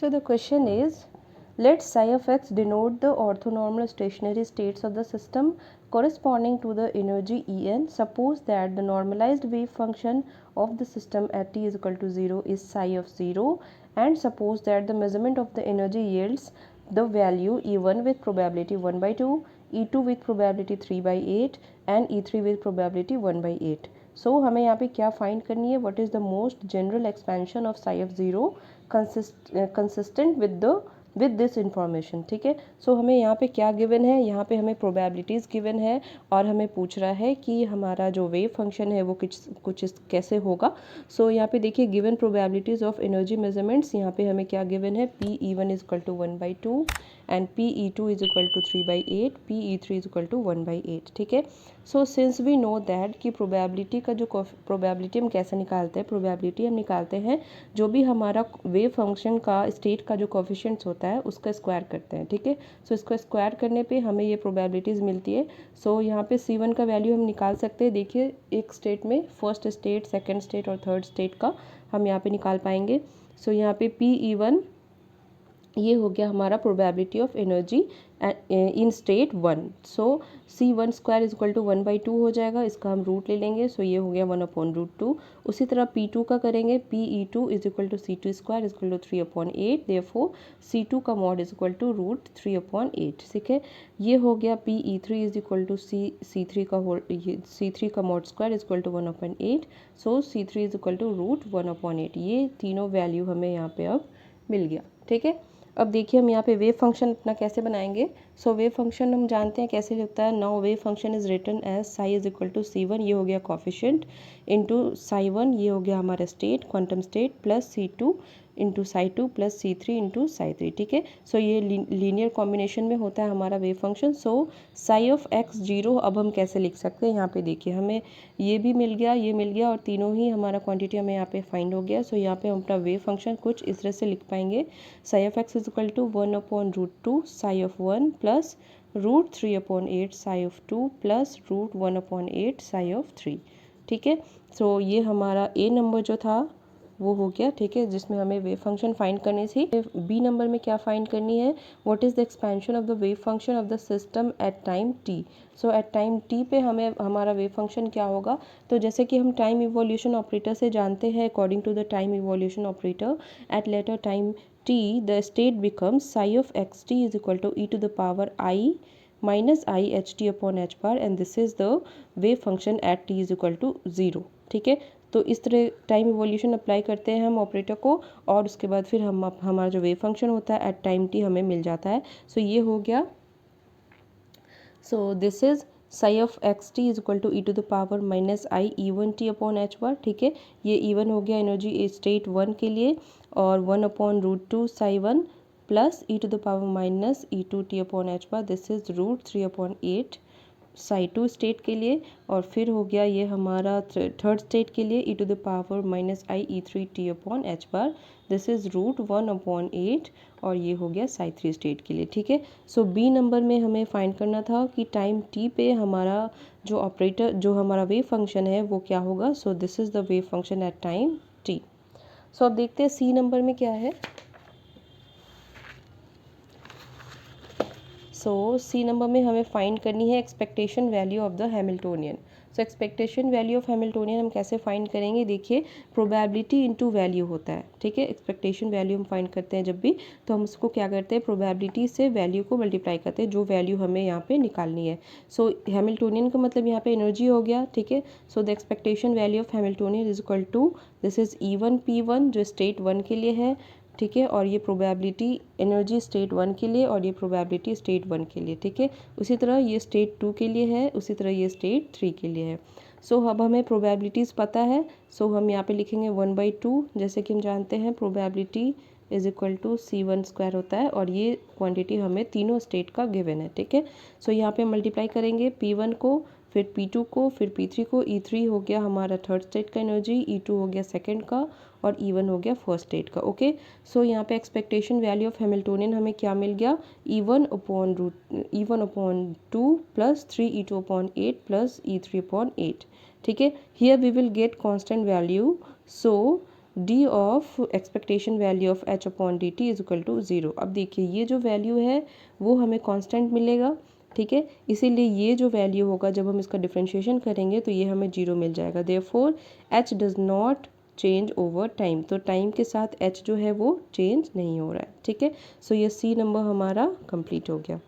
So the question is, let psi of x denote the orthonormal stationary states of the system corresponding to the energy En. Suppose that the normalized wave function of the system at t is equal to 0 is psi of 0, and suppose that the measurement of the energy yields the value E1 with probability 1 by 2, E2 with probability 3 by 8 and E3 with probability 1 by 8. सो हमें यहाँ पे क्या find करनी है, what is the most general expansion of sigh of zero consistent with this information. ठीक है, सो हमें यहाँ पे क्या गिवन है, यहाँ पे हमें प्रोबेबिलिटीज़ गिवन है और हमें पूछ रहा है कि हमारा जो वेव फंक्शन है वो कुछ कैसे होगा. सो यहाँ पे देखिए given probabilities of energy measurements, यहाँ पे हमें क्या गिवन है, P E one is equal to 1/2 and P E two is equal to 3/8, P E three is equal to 1/8. ठीक है, so since we know that कि प्रोबेबिलिटी का जो प्रोबेबिलिटी हम कैसे निकालते हैं, प्रोबेबिलिटी हम निकालते हैं जो भी हमारा वेव फंक्शन का स्टेट का जो कोफिशिएंट्स होता है उसका स्क्वायर करते हैं. ठीक है, सो इसको स्क्वायर करने पे हमें ये प्रोबेबिलिटीज़ मिलती है. सो यहाँ पे C1 का वैल्यू हम निकाल सकते हैं. देखिए एक स्टेट में फर्स्ट स्टेट, सेकेंड स्टेट और थर्ड स्टेट का हम यहाँ पे निकाल पाएंगे. सो यहाँ पे PE1 ये हो गया हमारा probability of energy in state 1. So C1 square is equal to 1/2 हो जाएगा, इसका हम रूट ले लेंगे. सो ये हो गया 1/√2. उसी तरह P2 का करेंगे, PE2 is equal to C2 square is equal to 3/8. Therefore C2 का मॉड इज इक्वल टू √3/8. ठीक है, ये हो गया PE3 is equal to C3 का C3 का mod square is equal to 1/8. So C3 is equal to √1/8. ये तीनों वैल्यू हमें यहाँ पे अब मिल गया. ठीक है, अब देखिए हम यहाँ पे वेव फंक्शन अपना कैसे बनाएंगे. सो वेव फंक्शन हम जानते हैं कैसे लिखता है. Now wave function is written as psi is equal to C1, ये हो गया कॉफिशिएंट, इनटू साई1 ये हो गया हमारा state, quantum state, plus C2 into साई2 प्लस C3 इंटू साई3. ठीक है, सो ये लीनियर कॉम्बिनेशन में होता है हमारा wave function. So Sai of x 0 अब हम कैसे लिख सकते हैं, यहाँ पे देखिए हमें ये भी मिल गया, ये मिल गया और तीनों ही हमारा क्वांटिटी हमें यहाँ पे फाइंड हो गया. सो यहाँ पे हम अपना वेव फंक्शन कुछ इस तरह से लिख पाएंगे. Psi of x is equal to 1/√2 psi of 1 plus √3/8 psi of 2 plus √1/8 psi of 3. ठीक है, सो ये हमारा A नंबर जो था वो हो गया. ठीक है, जिसमें हमें वेव फंक्शन फाइंड करनी थी. B नंबर में क्या फाइंड करनी है, what is the expansion of the wave function of the system at time t. So at time t पे हमें हमारा वेव फंक्शन क्या होगा, तो जैसे कि हम टाइम इवोल्यूशन ऑपरेटर से जानते हैं, according to the time evolution operator at later time t the state becomes psi of xt is equal to e⁻i minus I ht upon h bar and this is the wave function at t is equal to 0. ठीक है, तो इस तरह time evolution apply करते हैं हम operator को और उसके बाद फिर हमारा जो वेव फंक्शन होता है एट टाइम टी हमें मिल जाता है. सो ये हो गया. So this is psi of x t is equal to e⁻i e1t upon h bar. ठीक है, ये E1 हो गया एनर्जी स्टेट 1 के लिए और 1/√2 साई1 plus e⁻e2t upon h bar. This is √3/8 साई2 स्टेट के लिए और फिर हो गया ये हमारा थर्ड स्टेट के लिए e⁻i e3t upon h bar. This is √1/8 और ये हो गया साई3 स्टेट के लिए. ठीक है, सो बी नंबर में हमें फाइंड करना था कि टाइम टी पे हमारा जो ऑपरेटर जो हमारा वेव फंक्शन है वो क्या होगा. So this is the wave function at time t. सो अब देखते हैं सी नंबर में क्या है. सो सी नंबर में हमें फाइंड करनी है expectation value of the Hamiltonian. So expectation value of Hamiltonian हम कैसे फाइंड करेंगे, देखिए प्रोबेबिलिटी इनटू वैल्यू होता है. ठीक है, एक्सपेक्टेशन वैल्यू हम फाइंड करते हैं जब भी, तो हम उसको क्या करते हैं, प्रोबेबिलिटी से वैल्यू को मल्टीप्लाई करते हैं जो वैल्यू हमें यहाँ पे निकालनी है. सो हैमिल्टोनियन का मतलब यहाँ पे एनर्जी हो गया. ठीक है, so the expectation value of Hamiltonian is equal to this is E1P1 जो स्टेट 1 के लिए है. ठीक है, और ये प्रोबेबिलिटी एनर्जी स्टेट 1 के लिए और ये प्रोबेबिलिटी स्टेट 1 के लिए. ठीक है, उसी तरह ये स्टेट 2 के लिए है, उसी तरह ये स्टेट 3 के लिए है. सो अब हमें प्रोबेबिलिटीज़ पता है. सो हम यहाँ पे लिखेंगे 1/2, जैसे कि हम जानते हैं probability is equal to C1 square होता है और ये क्वांटिटी हमें तीनों स्टेट का गिवन है. ठीक है, सो यहाँ पे मल्टीप्लाई करेंगे P1 को, फिर P2 को, फिर P3 को. E3 हो गया हमारा थर्ड स्टेट का एनर्जी, E2 हो गया सेकंड का और E1 हो गया फर्स्ट स्टेट का. ओके, सो यहाँ पे एक्सपेक्टेशन वैल्यू ऑफ हैमिल्टोनियन हमें क्या मिल गया, E1/2 plus 3E2/8 plus E3/8. ठीक है, here we will get constant value. So d of expectation value of h upon d t is equal to 0। अब देखिए ये जो वैल्यू है वो हमें कांस्टेंट मिलेगा, ठीक है, इसीलिए ये जो वैल्यू होगा जब हम इसका डिफ्रेंशिएशन करेंगे तो ये हमें 0 मिल जाएगा। Therefore H does not change over time, तो टाइम के साथ एच जो है वो चेंज नहीं हो रहा है, ठीक है। सो ये सी नंबर हमारा कंप्लीट हो गया।